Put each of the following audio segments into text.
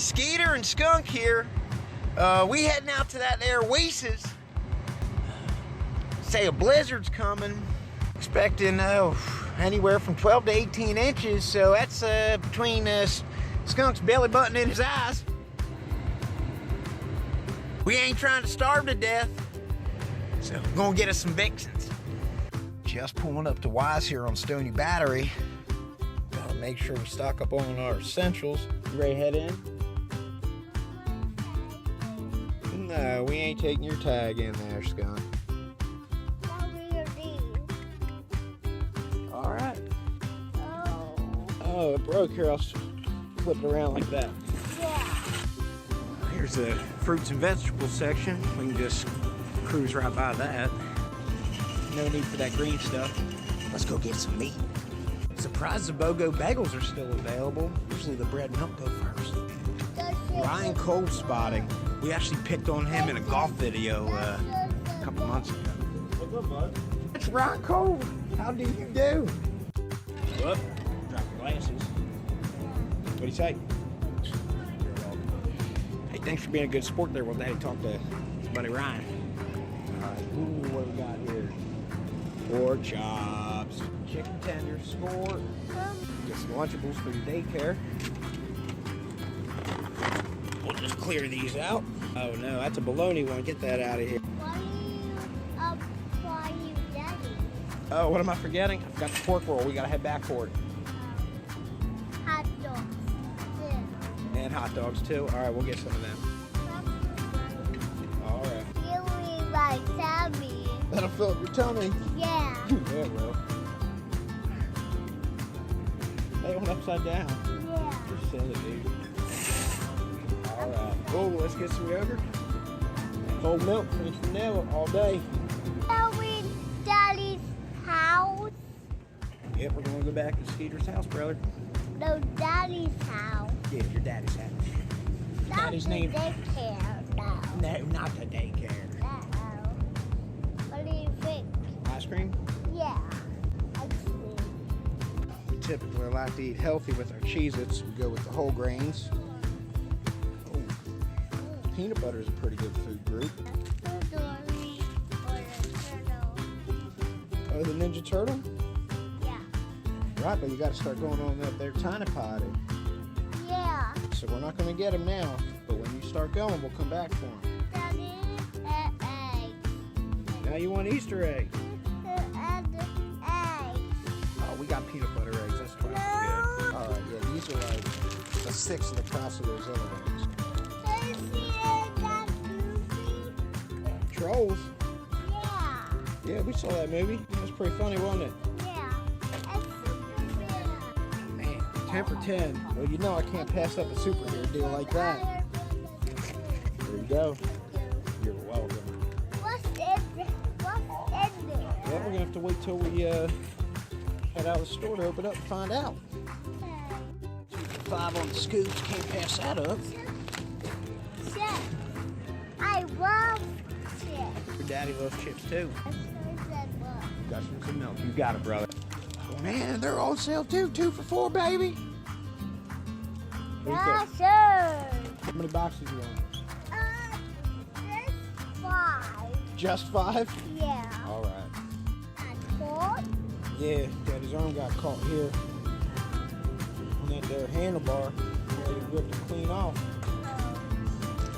Skeeter and Skunk here. We heading out to that there Weis's. Say a blizzard's coming. Expecting anywhere from 12 to 18 inches. So that's between Skunk's belly button and his eyes. We ain't trying to starve to death. So we're gonna get us some vixens. Just pulling up to Weis here on Stony Battery. Gotta make sure we stock up on our essentials. You ready to head in? No, we ain't taking your tag in there, Skunk. Alright. Oh, it broke. Here, I'll flip it around like that. Yeah. Here's the fruits and vegetables section. We can just cruise right by that. No need for that green stuff. Let's go get some meat. Surprised the BOGO bagels are still available. Usually the bread and milk go first. Ryan Cole spotting. We actually picked on him in a golf video a couple months ago. What's up, bud? It's Ryan Cole. How do you do? What? Drop the glasses. What'd he say? Hey, thanks for being a good sport there while Daddy talked to his buddy Ryan. Alright, ooh, what do we got here? Pork chops, chicken tenders, score. Get some Lunchables for your daycare. We'll just clear these out. Oh no, that's a bologna one. Get that out of here. Why you Daddy? Oh, what am I forgetting? I forgot the pork roll. We gotta head back for it. Hot dogs. And hot dogs too. Alright, we'll get some of them. Alright. Give me my tummy. That'll fill up your tummy. Yeah. Yeah, it will. Lay one upside down. Yeah. You're silly, dude. Alright. Oh, let's get some yogurt. Cold milk, French vanilla all day. Are we Daddy's house? Yep, we're gonna go back to Skeeter's house, brother. No, Daddy's house. Yeah, your daddy's house. Not Daddy's the name. daycare, no. No, not the daycare. Uh-oh. What do you think? Ice cream? Yeah. Ice cream. We typically like to eat healthy with our Cheez-Its. We go with the whole grains. Oh, peanut butter is a pretty good food group. Oh, the Ninja Turtle? Yeah. Right, but you got to start going on up there tiny potty. Yeah. So we're not going to get them now, but when you start going, we'll come back for them. Daddy, eggs. Now you want Easter eggs. And eggs. Oh, we got peanut butter eggs. That's twice as good. All right, yeah, these are like a sixth of the price of those other ones. Can you see that movie? Trolls? Yeah. Yeah, we saw that movie. It was pretty funny, wasn't it? Yeah. It's super Man, 10 for 10. Well, you know I can't pass up a superhero deal like that. There you go. You're welcome. What's in there? Well, we're going to have to wait till we head out of the store to open up and find out. 2 for $5 on the scoops. Can't pass that up. Chips. I love chips. Your daddy loves chips, too. That's what I said, look. Got some milk. You got it, brother. Oh, man, they're on sale, too. 2 for $4, baby. What do you think? Gushers. How many boxes you want? Just 5. Just 5? Yeah. All right. And 4. Yeah, Daddy's arm got caught here on that there handlebar. Yeah, he ripped it clean off.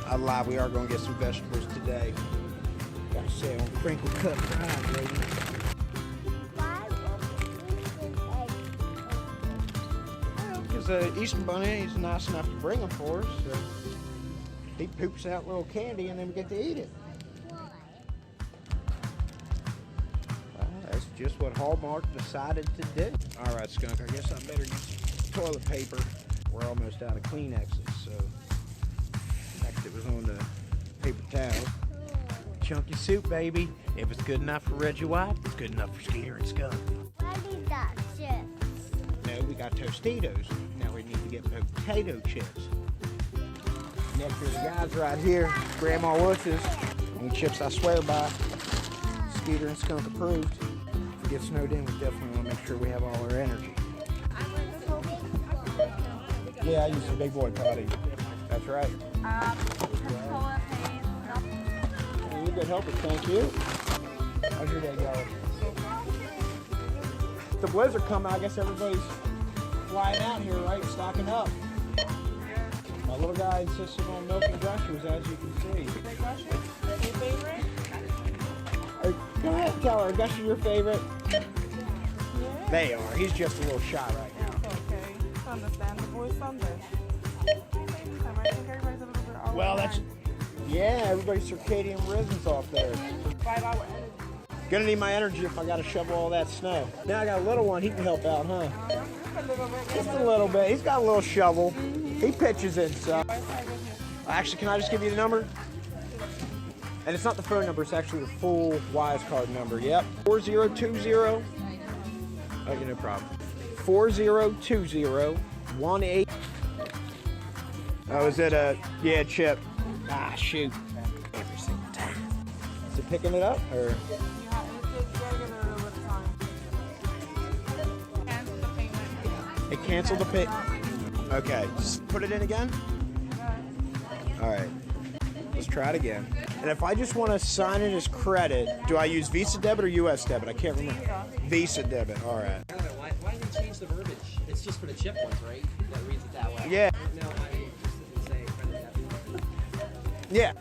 I lied, we are going to get some vegetables today. Got to say on crinkle cut fries, baby. 5 of Because the Easter Bunny is nice enough to bring them for us. So he poops out little candy and then we get to eat it. That's just what Hallmark decided to do. All right, Skunk, I guess I better get some toilet paper. We're almost out of Kleenexes, so next it was on the paper towel. Chunky soup, baby. If it's good enough for Reggie White, it's good enough for Skeeter and Skunk. What is that chips? No, we got Tostitos. Now we need to get potato chips. Next to the guys right here, Grandma Wutz's. Any chips I swear by. Skeeter and Skunk approved. If we get snowed in, we definitely want to make sure we have all our energy. Yeah, I use the big boy potty. That's right. Coca-Cola, Haze, milk. You're a good helper, thank you. How's your day going? The blizzard coming, I guess everybody's flying out here, right? Stocking up. My little guy insisted on milking gushers, as you can see. The gushers? Your favorite? Go ahead, tell her, gusher your favorite. Yeah. They are. He's just a little shy right now. Okay. It's understandable. It's Sunday. I think everybody's a little bit over. Well, that's, yeah, everybody's circadian rhythms off there. 5 hour energy. Gonna need my energy if I gotta shovel all that snow. Now I got a little one, he can help out, huh? Just a little bit. Just a little bit. He's got a little shovel. He pitches in stuff. Actually, can I just give you the number? And it's not the phone number, it's actually the full Weis card number. Yep. 4020. Okay, no problem. 402018. Oh, is it a, yeah, chip. Ah, shoot. Every single time. Is it picking it up, or? You gotta get a little bit of time. Cancel the payment. It canceled the pay. Okay, just put it in again. All right, let's try it again. And if I just want to sign it as credit, do I use Visa debit or US debit? I can't remember. Visa debit. All right. I don't know, why did they change the verbiage? It's just for the chip ones, right? That reads it that way. Yeah. No, I mean, just didn't say credit debit. Yeah.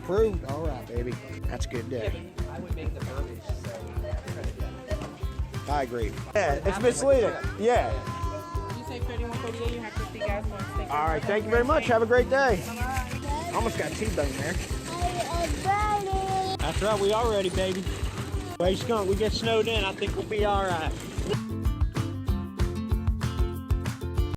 Approved. All right, baby. That's a good day. I would make the verbiage say credit debit. I agree. Yeah, it's misleading. Yeah. You say 3148, you have to see guys want to stick. All right. Thank you very much. Have a great day. Almost got T-bone there. That's right. We are ready, baby. Hey, Skunk, we get snowed in. I think we'll be all right.